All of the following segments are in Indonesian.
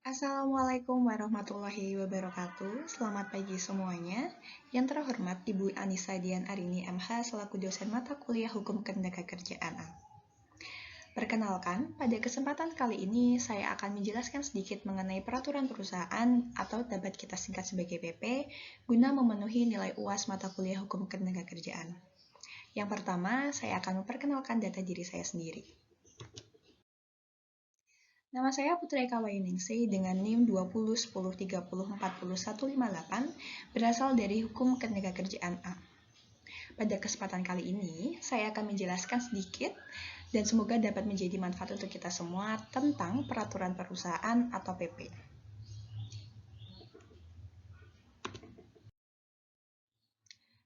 Assalamualaikum warahmatullahi wabarakatuh. Selamat pagi semuanya. Yang terhormat Ibu Anissa Dian Arini MH selaku dosen mata kuliah Hukum Ketenagakerjaan A. Perkenalkan, pada kesempatan kali ini saya akan menjelaskan sedikit mengenai peraturan perusahaan atau dapat kita singkat sebagai PP guna memenuhi nilai UAS mata kuliah Hukum Ketenagakerjaan. Yang pertama, saya akan memperkenalkan data diri saya sendiri. Nama saya Putri Eka Wayuningsih dengan NIM 201030404158 berasal dari Hukum Ketenagakerjaan A. Pada kesempatan kali ini, saya akan menjelaskan sedikit dan semoga dapat menjadi manfaat untuk kita semua tentang peraturan perusahaan atau PP.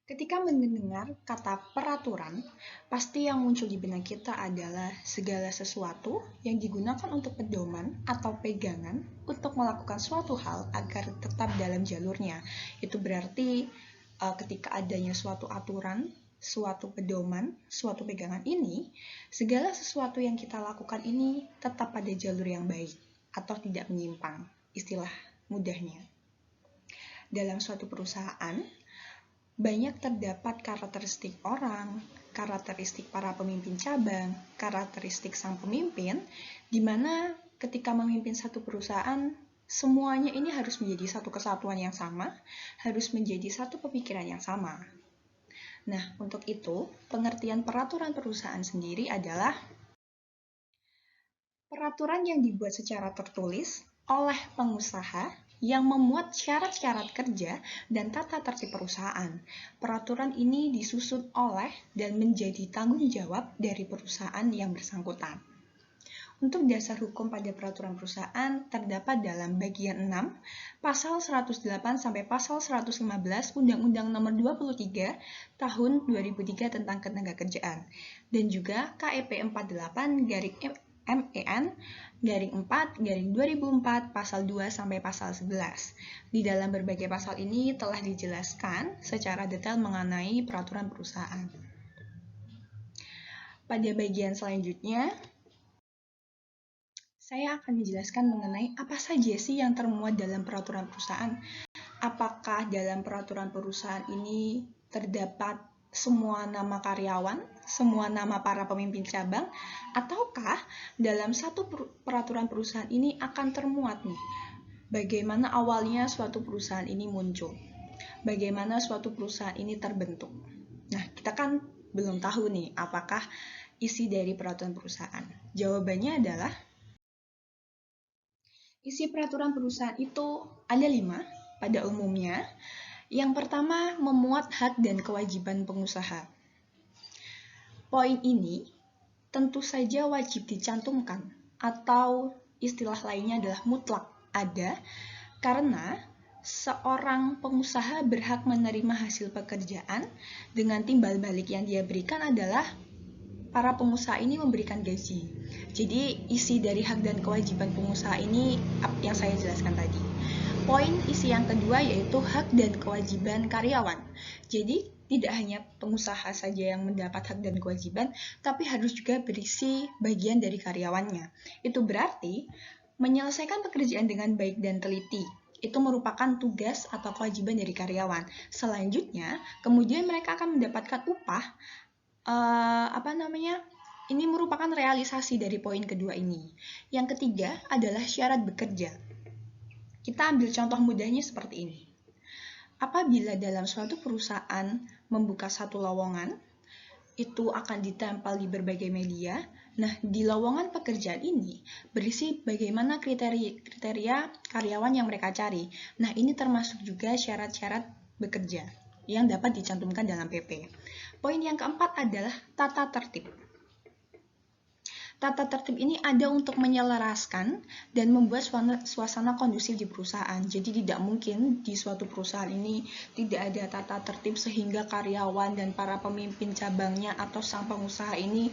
Ketika mendengar kata peraturan, pasti yang muncul di benak kita adalah segala sesuatu yang digunakan untuk pedoman atau pegangan untuk melakukan suatu hal agar tetap dalam jalurnya. Itu berarti ketika adanya suatu aturan, suatu pedoman, suatu pegangan ini, segala sesuatu yang kita lakukan ini tetap pada jalur yang baik atau tidak menyimpang, istilah mudahnya. Dalam suatu perusahaan, banyak terdapat karakteristik orang, karakteristik para pemimpin cabang, karakteristik sang pemimpin, di mana ketika memimpin satu perusahaan, semuanya ini harus menjadi satu kesatuan yang sama, harus menjadi satu pemikiran yang sama. Nah, untuk itu, pengertian peraturan perusahaan sendiri adalah peraturan yang dibuat secara tertulis oleh pengusaha yang memuat syarat-syarat kerja dan tata tertib perusahaan. Peraturan ini disusun oleh dan menjadi tanggung jawab dari perusahaan yang bersangkutan. Untuk dasar hukum pada peraturan perusahaan terdapat dalam bagian 6, pasal 108 sampai pasal 115 Undang-Undang Nomor 23 Tahun 2003 tentang Ketenagakerjaan dan juga KEP 48-MEN-4-2004 pasal 2 sampai pasal 11. Di dalam berbagai pasal ini telah dijelaskan secara detail mengenai peraturan perusahaan. Pada bagian selanjutnya, saya akan menjelaskan mengenai apa saja sih yang termuat dalam peraturan perusahaan. Apakah dalam peraturan perusahaan ini terdapat semua nama karyawan, semua nama para pemimpin cabang, ataukah dalam satu peraturan perusahaan ini akan termuat nih, bagaimana awalnya suatu perusahaan ini muncul, bagaimana suatu perusahaan ini terbentuk. Nah, kita kan belum tahu nih apakah isi dari peraturan perusahaan. Jawabannya adalah isi peraturan perusahaan itu ada 5 pada umumnya. Yang pertama, memuat hak dan kewajiban pengusaha. Poin ini tentu saja wajib dicantumkan atau istilah lainnya adalah mutlak ada karena seorang pengusaha berhak menerima hasil pekerjaan dengan timbal balik yang dia berikan adalah para pengusaha ini memberikan gaji. Jadi isi dari hak dan kewajiban pengusaha ini yang saya jelaskan tadi. Poin isi yang kedua yaitu hak dan kewajiban karyawan. Jadi tidak hanya pengusaha saja yang mendapat hak dan kewajiban, tapi harus juga berisi bagian dari karyawannya. Itu berarti menyelesaikan pekerjaan dengan baik dan teliti. Itu merupakan tugas atau kewajiban dari karyawan. Selanjutnya, kemudian mereka akan mendapatkan upah ini merupakan realisasi dari poin kedua ini. Yang ketiga adalah syarat bekerja. Kita ambil contoh mudahnya seperti ini. Apabila dalam suatu perusahaan membuka satu lowongan, itu akan ditempel di berbagai media. Nah, di lowongan pekerjaan ini berisi bagaimana kriteria karyawan yang mereka cari. Nah, ini termasuk juga syarat-syarat bekerja yang dapat dicantumkan dalam PP. Poin yang keempat adalah tata tertib. Tata tertib ini ada untuk menyelaraskan dan membuat suasana kondusif di perusahaan. Jadi tidak mungkin di suatu perusahaan ini tidak ada tata tertib sehingga karyawan dan para pemimpin cabangnya atau sang pengusaha ini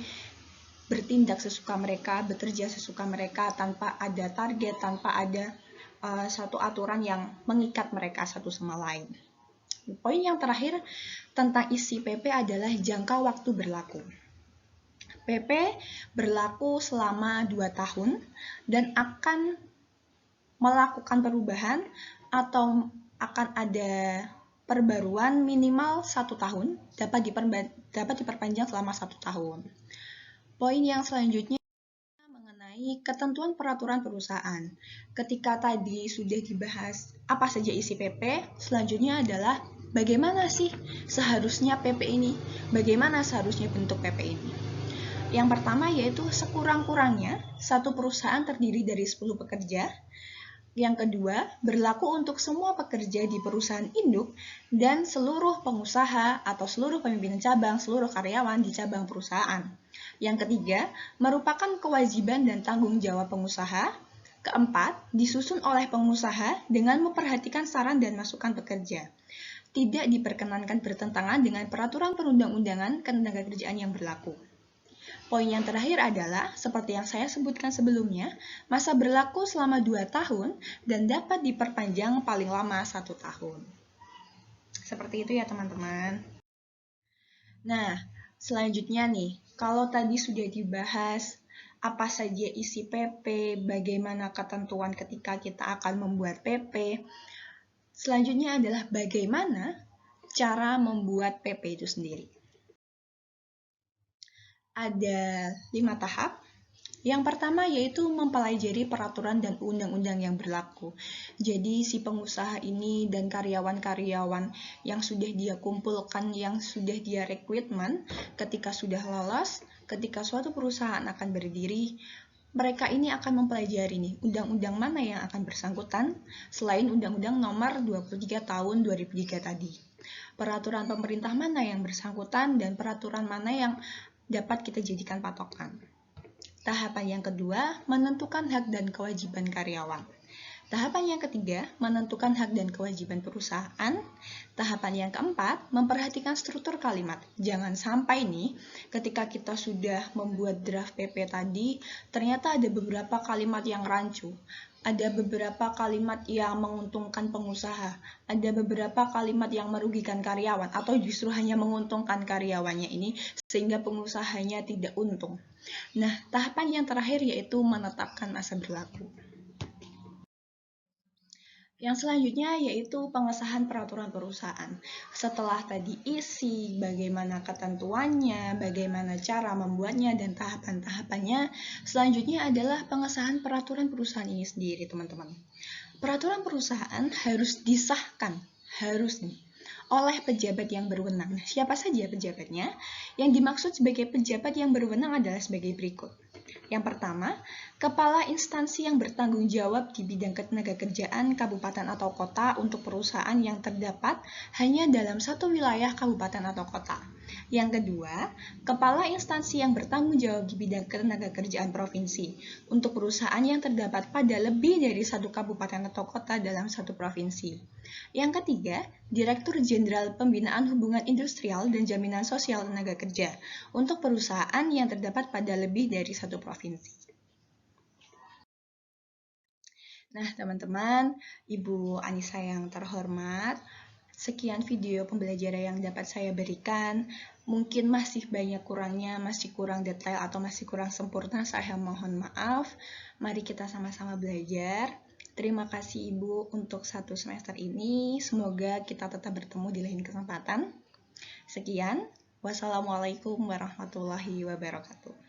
bertindak sesuka mereka, bekerja sesuka mereka tanpa ada target, tanpa ada satu aturan yang mengikat mereka satu sama lain. Poin yang terakhir tentang isi PP adalah jangka waktu berlaku. PP berlaku selama 2 tahun dan akan melakukan perubahan atau akan ada perbaruan minimal 1 tahun, dapat diperpanjang selama 1 tahun. Poin yang selanjutnya mengenai ketentuan peraturan perusahaan. Ketika tadi sudah dibahas apa saja isi PP, selanjutnya adalah bagaimana sih seharusnya PP ini? Bagaimana seharusnya bentuk PP ini? Yang pertama yaitu sekurang-kurangnya satu perusahaan terdiri dari 10 pekerja. Yang kedua, berlaku untuk semua pekerja di perusahaan induk dan seluruh pengusaha atau seluruh pimpinan cabang, seluruh karyawan di cabang perusahaan. Yang ketiga, merupakan kewajiban dan tanggung jawab pengusaha. Keempat, disusun oleh pengusaha dengan memperhatikan saran dan masukan pekerja. Tidak diperkenankan bertentangan dengan peraturan perundang-undangan ketenagakerjaan yang berlaku. Poin yang terakhir adalah, seperti yang saya sebutkan sebelumnya, masa berlaku selama 2 tahun dan dapat diperpanjang paling lama 1 tahun. Seperti itu ya teman-teman. Nah, selanjutnya nih, kalau tadi sudah dibahas apa saja isi PP, bagaimana ketentuan ketika kita akan membuat PP, selanjutnya adalah bagaimana cara membuat PP itu sendiri. Ada 5 tahap. Yang pertama yaitu mempelajari peraturan dan undang-undang yang berlaku. Jadi si pengusaha ini dan karyawan-karyawan yang sudah dia kumpulkan, yang sudah dia rekrutmen, ketika sudah lolos, ketika suatu perusahaan akan berdiri, mereka ini akan mempelajari nih undang-undang mana yang akan bersangkutan selain Undang-Undang Nomor 23 Tahun 2003 tadi. Peraturan pemerintah mana yang bersangkutan dan peraturan mana yang dapat kita jadikan patokan. Tahapan yang kedua, menentukan hak dan kewajiban karyawan. Tahapan yang ketiga, menentukan hak dan kewajiban perusahaan. Tahapan yang keempat, memperhatikan struktur kalimat. Jangan sampai nih, ketika kita sudah membuat draft PP tadi, ternyata ada beberapa kalimat yang rancu. Ada beberapa kalimat yang menguntungkan pengusaha, ada beberapa kalimat yang merugikan karyawan, atau justru hanya menguntungkan karyawannya ini, sehingga pengusahanya tidak untung. Nah, tahapan yang terakhir yaitu menetapkan masa berlaku. Yang selanjutnya yaitu pengesahan peraturan perusahaan. Setelah tadi isi, bagaimana ketentuannya, bagaimana cara membuatnya, dan tahapan-tahapannya, selanjutnya adalah pengesahan peraturan perusahaan ini sendiri, teman-teman. Peraturan perusahaan harus disahkan, harus nih, oleh pejabat yang berwenang. Siapa saja pejabatnya? Yang dimaksud sebagai pejabat yang berwenang adalah sebagai berikut. Yang pertama, kepala instansi yang bertanggung jawab di bidang ketenagakerjaan kabupaten atau kota untuk perusahaan yang terdapat hanya dalam satu wilayah kabupaten atau kota. Yang kedua, kepala instansi yang bertanggung jawab di bidang ketenagakerjaan provinsi untuk perusahaan yang terdapat pada lebih dari satu kabupaten atau kota dalam satu provinsi. Yang ketiga, Direktur Jenderal Pembinaan Hubungan Industrial dan Jaminan Sosial Tenaga Kerja untuk perusahaan yang terdapat pada lebih dari satu provinsi. Nah, teman-teman, Ibu Anissa yang terhormat, sekian video pembelajaran yang dapat saya berikan. Mungkin masih banyak kurangnya, masih kurang detail atau masih kurang sempurna, saya mohon maaf. Mari kita sama-sama belajar. Terima kasih Ibu untuk 1 semester ini. Semoga kita tetap bertemu di lain kesempatan. Sekian. Wassalamualaikum warahmatullahi wabarakatuh.